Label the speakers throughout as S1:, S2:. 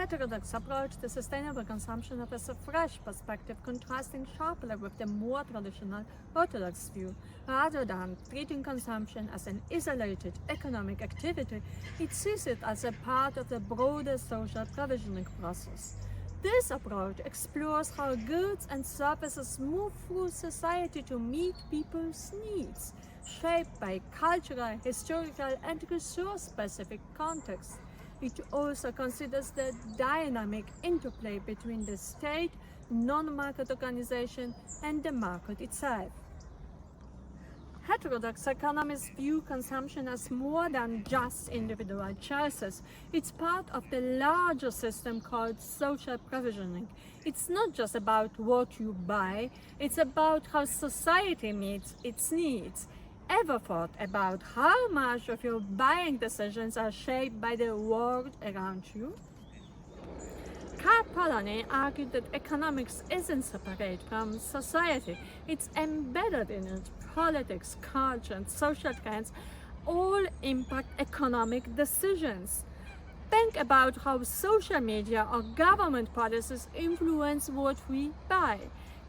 S1: Heterodox approach to sustainable consumption offers a fresh perspective, contrasting sharply with the more traditional orthodox view. Rather than treating consumption as an isolated economic activity, it sees it as a part of the broader social provisioning process. This approach explores how goods and services move through society to meet people's needs, shaped by cultural, historical, and resource-specific contexts. It also considers the dynamic interplay between the state, non-market organization, and the market itself. Heterodox economists view consumption as more than just individual choices. It's part of the larger system called social provisioning. It's not just about what you buy, it's about how society meets its needs. Ever thought about how much of your buying decisions are shaped by the world around you? Karl Polanyi argued that economics isn't separate from society. It's embedded in it. Politics, culture, and social trends all impact economic decisions. Think about how social media or government policies influence what we buy.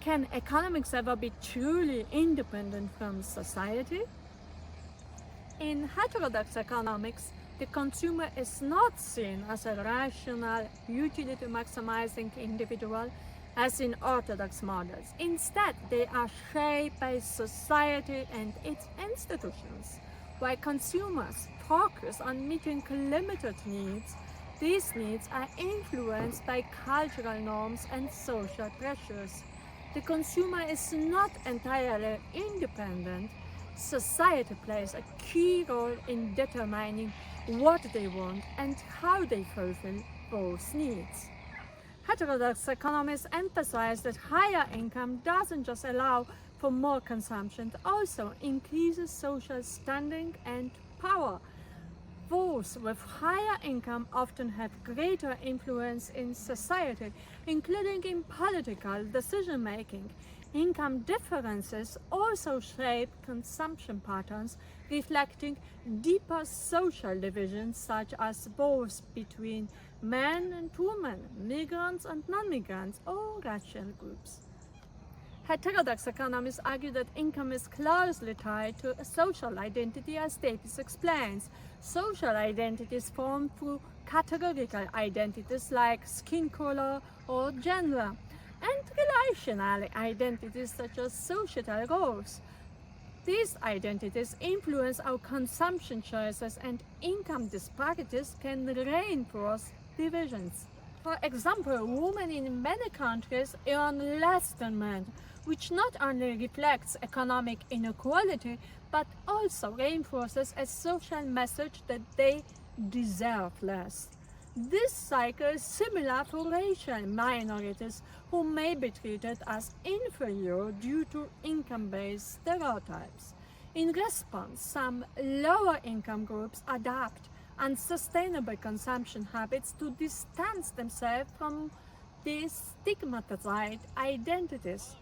S1: Can economics ever be truly independent from society? In heterodox economics, the consumer is not seen as a rational, utility-maximizing individual as in orthodox models. Instead, they are shaped by society and its institutions. While consumers focus on meeting limited needs, these needs are influenced by cultural norms and social pressures. The consumer is not entirely independent. Society plays a key role in determining what they want and how they fulfill those needs. Heterodox economists emphasize that higher income doesn't just allow for more consumption, it also increases social standing and power. Those with higher income often have greater influence in society, including in political decision-making. Income differences also shape consumption patterns, reflecting deeper social divisions such as those between men and women, migrants and non-migrants, or racial groups. Heterodox economists argue that income is closely tied to a social identity, as Davis explains. Social identities formed through categorical identities like skin color or gender, and relational identities such as societal roles. These identities influence our consumption choices, and income disparities can reinforce divisions. For example, women in many countries earn less than men, which not only reflects economic inequality, but also reinforces a social message that they deserve less. This cycle is similar for racial minorities who may be treated as inferior due to income-based stereotypes. In response, some lower-income groups adapt unsustainable consumption habits to distance themselves from these stigmatized identities.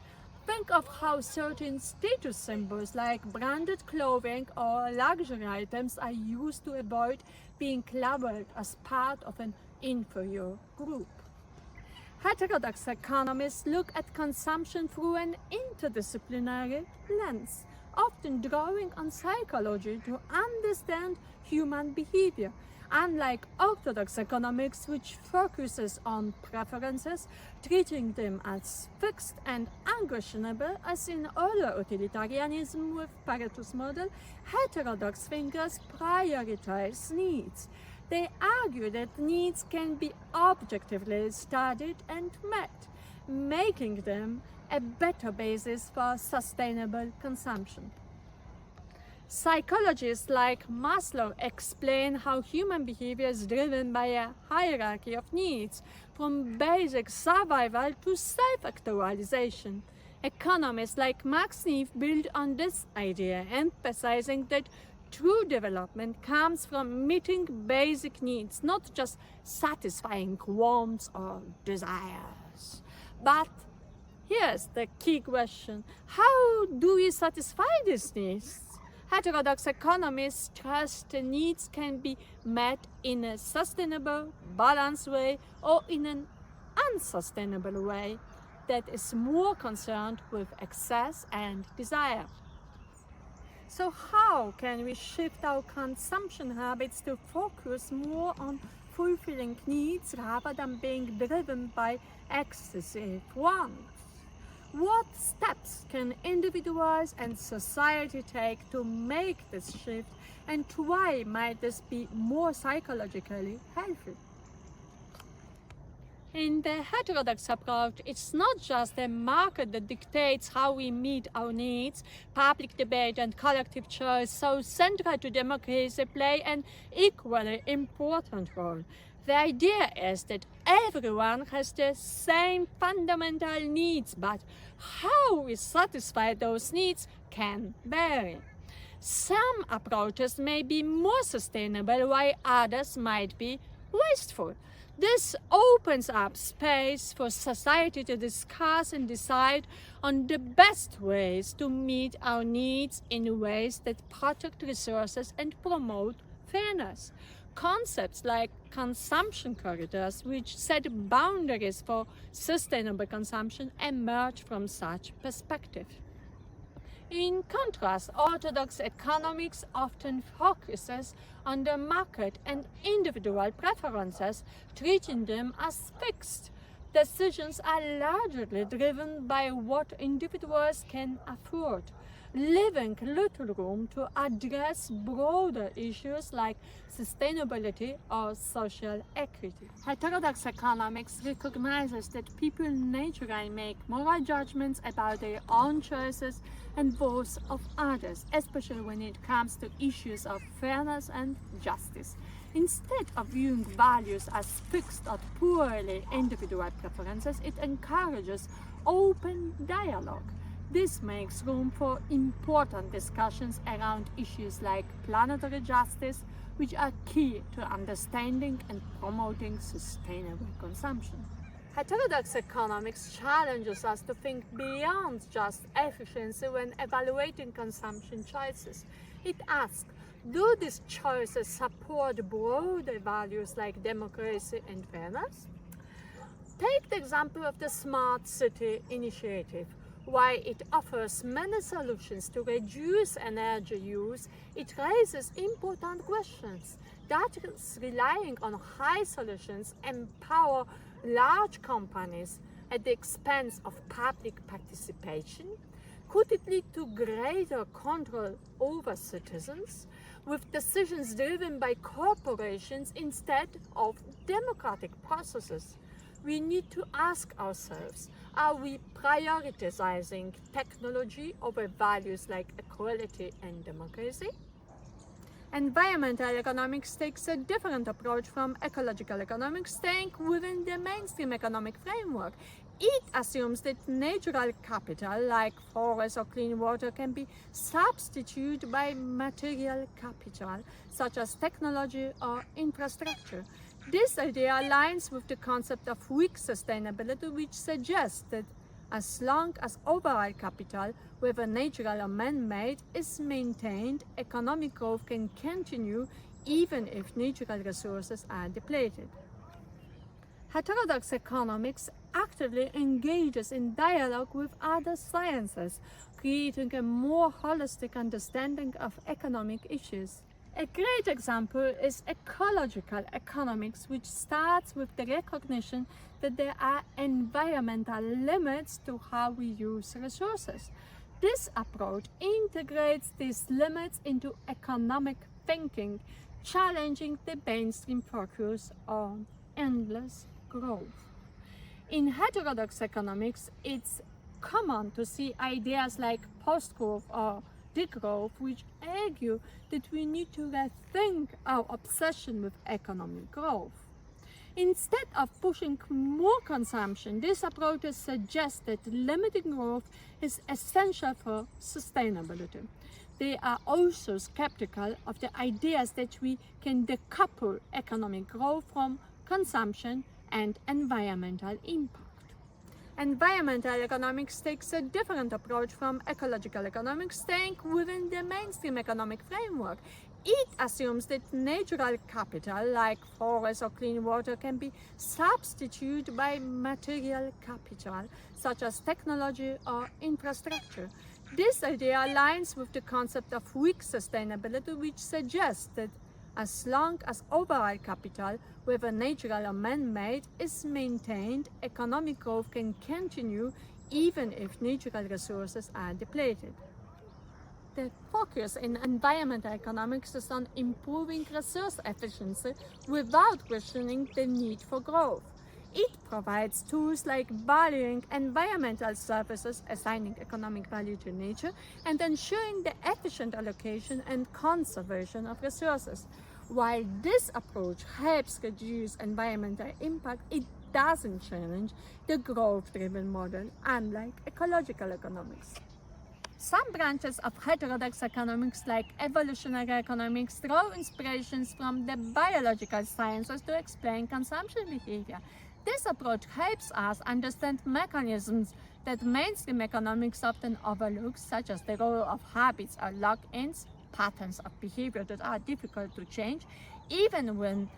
S1: Think of how certain status symbols like branded clothing or luxury items are used to avoid being labeled as part of an inferior group. Heterodox economists look at consumption through an interdisciplinary lens, often drawing on psychology to understand human behavior. Unlike orthodox economics, which focuses on preferences, treating them as fixed and unquestionable, as in other utilitarianism with Pareto's model, heterodox thinkers prioritize needs. They argue that needs can be objectively studied and met, making them a better basis for sustainable consumption. Psychologists like Maslow explain how human behavior is driven by a hierarchy of needs, from basic survival to self-actualization. Economists like Max Neef build on this idea, emphasizing that true development comes from meeting basic needs, not just satisfying wants or desires. But here's the key question: how do we satisfy these needs? Heterodox economists trust the needs can be met in a sustainable, balanced way or in an unsustainable way that is more concerned with excess and desire. So how can we shift our consumption habits to focus more on fulfilling needs rather than being driven by excessive wants? What steps can individuals and society take to make this shift, and why might this be more psychologically healthy? In the heterodox approach, it's not just the market that dictates how we meet our needs. Public debate and collective choice, so central to democracy, play an equally important role. The idea is that everyone has the same fundamental needs, but how we satisfy those needs can vary. Some approaches may be more sustainable, while others might be wasteful. This opens up space for society to discuss and decide on the best ways to meet our needs in ways that protect resources and promote fairness. Concepts like consumption corridors, which set boundaries for sustainable consumption, emerge from such perspective. In contrast, orthodox economics often focuses on the market and individual preferences, treating them as fixed. Decisions are largely driven by what individuals can afford, leaving little room to address broader issues like sustainability or social equity. Heterodox economics recognizes that people naturally make moral judgments about their own choices and those of others, especially when it comes to issues of fairness and justice. Instead of viewing values as fixed or purely individual preferences, it encourages open dialogue. This makes room for important discussions around issues like planetary justice, which are key to understanding and promoting sustainable consumption. Heterodox economics challenges us to think beyond just efficiency when evaluating consumption choices. It asks, do these choices support broader values like democracy and fairness? Take the example of the Smart City initiative. While it offers many solutions to reduce energy use, it raises important questions. Does relying on high solutions empower large companies at the expense of public participation? Could it lead to greater control over citizens, with decisions driven by corporations instead of democratic processes? We need to ask ourselves, are we prioritizing technology over values like equality and democracy? Environmental economics takes a different approach from ecological economics, staying within the mainstream economic framework. It assumes that natural capital, like forests or clean water, can be substituted by material capital, such as technology or infrastructure. This idea aligns with the concept of weak sustainability, which suggests that as long as overall capital, whether natural or man-made, is maintained, economic growth can continue even if natural resources are depleted. Heterodox economics actively engages in dialogue with other sciences, creating a more holistic understanding of economic issues. A great example is ecological economics, which starts with the recognition that there are environmental limits to how we use resources. This approach integrates these limits into economic thinking, challenging the mainstream focus on endless growth. In heterodox economics, it's common to see ideas like post-growth or degrowth, which argue that we need to rethink our obsession with economic growth. Instead of pushing more consumption, these approaches suggest that limiting growth is essential for sustainability. They are also skeptical of the ideas that we can decouple economic growth from consumption and environmental impact. Environmental economics takes a different approach from ecological economics, staying within the mainstream economic framework. It assumes that natural capital, like forests or clean water, can be substituted by material capital, such as technology or infrastructure. This idea aligns with the concept of weak sustainability, which suggests that as long as overall capital, whether natural or man-made, is maintained, economic growth can continue even if natural resources are depleted. The focus in environmental economics is on improving resource efficiency without questioning the need for growth. It provides tools like valuing environmental services, assigning economic value to nature, and ensuring the efficient allocation and conservation of resources. While this approach helps reduce environmental impact, it doesn't challenge the growth-driven model, unlike ecological economics. Some branches of heterodox economics, like evolutionary economics, draw inspirations from the biological sciences to explain consumption behavior. This approach helps us understand mechanisms that mainstream economics often overlooks, such as the role of habits or lock-ins, patterns of behavior that are difficult to change, even when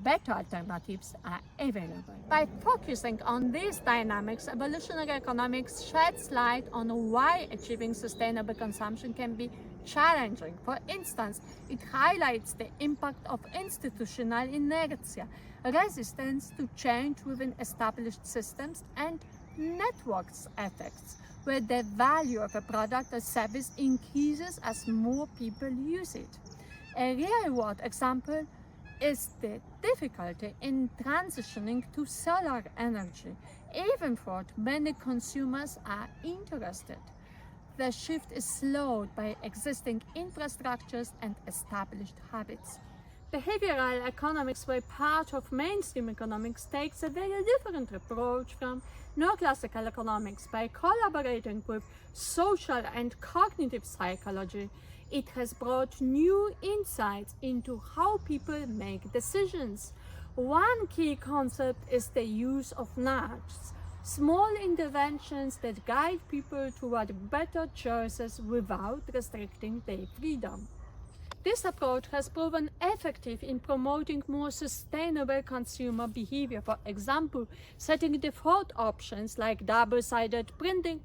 S1: better alternatives are available. By focusing on these dynamics, evolutionary economics sheds light on why achieving sustainable consumption can be challenging. For instance, it highlights the impact of institutional inertia, resistance to change within established systems, and networks effects, where the value of a product or service increases as more people use it. A real-world example is the difficulty in transitioning to solar energy, even though many consumers are interested. The shift is slowed by existing infrastructures and established habits. Behavioral economics, where part of mainstream economics, takes a very different approach from neoclassical economics. By collaborating with social and cognitive psychology, it has brought new insights into how people make decisions. One key concept is the use of nudges, small interventions that guide people toward better choices without restricting their freedom. This approach has proven effective in promoting more sustainable consumer behavior. For example, setting default options like double-sided printing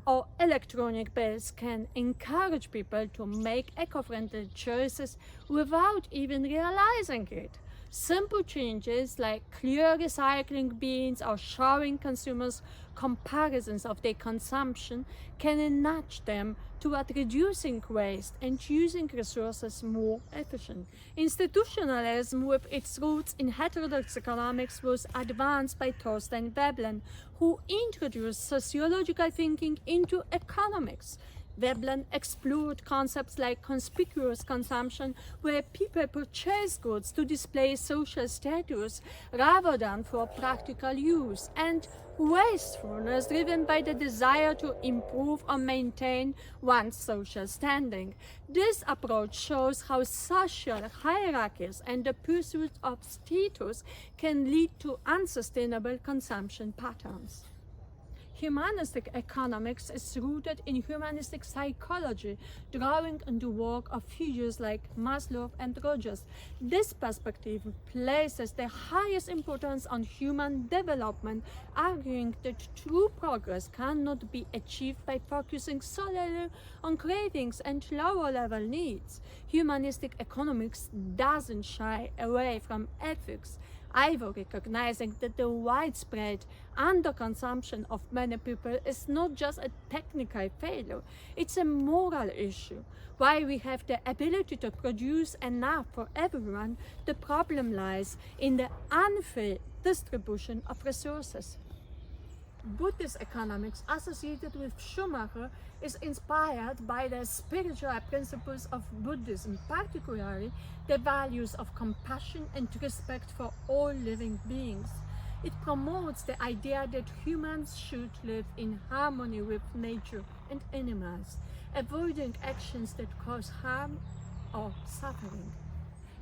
S1: or electronic bills can encourage people to make eco-friendly choices without even realizing it. Simple changes like clear recycling bins or showing consumers comparisons of their consumption can nudge them toward reducing waste and using resources more efficiently. Institutionalism, with its roots in heterodox economics, was advanced by Thorstein Veblen, who introduced sociological thinking into economics. Veblen explored concepts like conspicuous consumption, where people purchase goods to display social status rather than for practical use, and wastefulness, driven by the desire to improve or maintain one's social standing. This approach shows how social hierarchies and the pursuit of status can lead to unsustainable consumption patterns. Humanistic economics is rooted in humanistic psychology, drawing on the work of figures like Maslow and Rogers. This perspective places the highest importance on human development, arguing that true progress cannot be achieved by focusing solely on cravings and lower-level needs. Humanistic economics doesn't shy away from ethics, either recognizing that the widespread underconsumption of many people is not just a technical failure, it's a moral issue. While we have the ability to produce enough for everyone, the problem lies in the unfair distribution of resources. Buddhist economics, associated with Schumacher, is inspired by the spiritual principles of Buddhism, particularly the values of compassion and respect for all living beings. It promotes the idea that humans should live in harmony with nature and animals, avoiding actions that cause harm or suffering.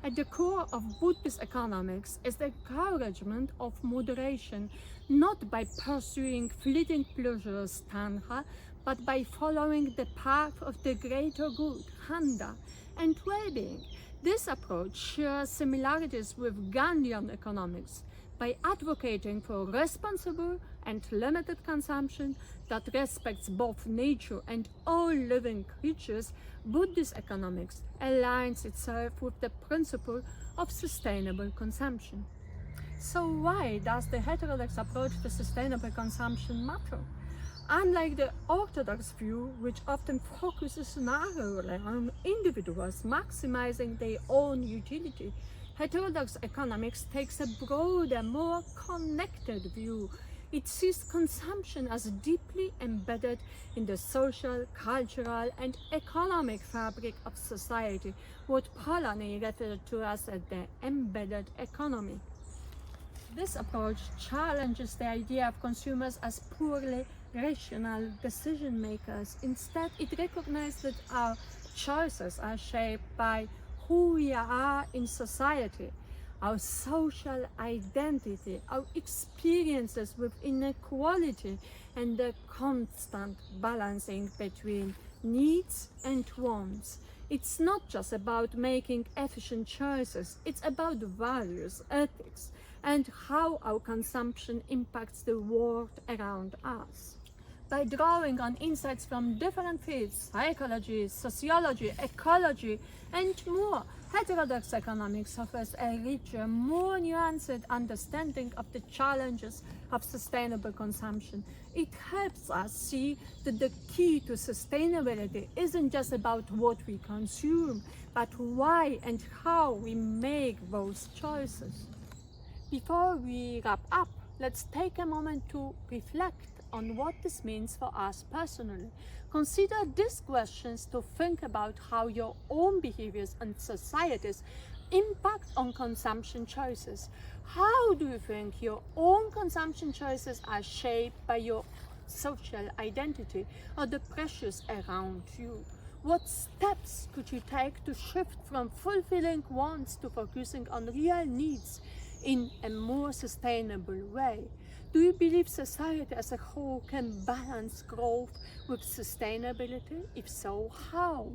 S1: At the core of Buddhist economics is the encouragement of moderation, not by pursuing fleeting pleasures, tanha, but by following the path of the greater good, handa, and well-being. This approach shares similarities with Gandhian economics by advocating for responsible and limited consumption that respects both nature and all living creatures. Buddhist economics aligns itself with the principle of sustainable consumption. So why does the heterodox approach to sustainable consumption matter? Unlike the orthodox view, which often focuses narrowly on individuals maximizing their own utility, heterodox economics takes a broader, more connected view. It sees consumption as deeply embedded in the social, cultural, and economic fabric of society, what Polanyi referred to as the embedded economy. This approach challenges the idea of consumers as purely rational decision makers. Instead, it recognizes that our choices are shaped by who we are in society, our social identity, our experiences with inequality, and the constant balancing between needs and wants. It's not just about making efficient choices, it's about values, ethics, and how our consumption impacts the world around us. By drawing on insights from different fields, psychology, sociology, ecology, and more, heterodox economics offers a richer, more nuanced understanding of the challenges of sustainable consumption. It helps us see that the key to sustainability isn't just about what we consume, but why and how we make those choices. Before we wrap up, let's take a moment to reflect on what this means for us personally. Consider these questions to think about how your own behaviors and societies impact on consumption choices. How do you think your own consumption choices are shaped by your social identity or the pressures around you? What steps could you take to shift from fulfilling wants to focusing on real needs in a more sustainable way? Do you believe society as a whole can balance growth with sustainability? If so, how?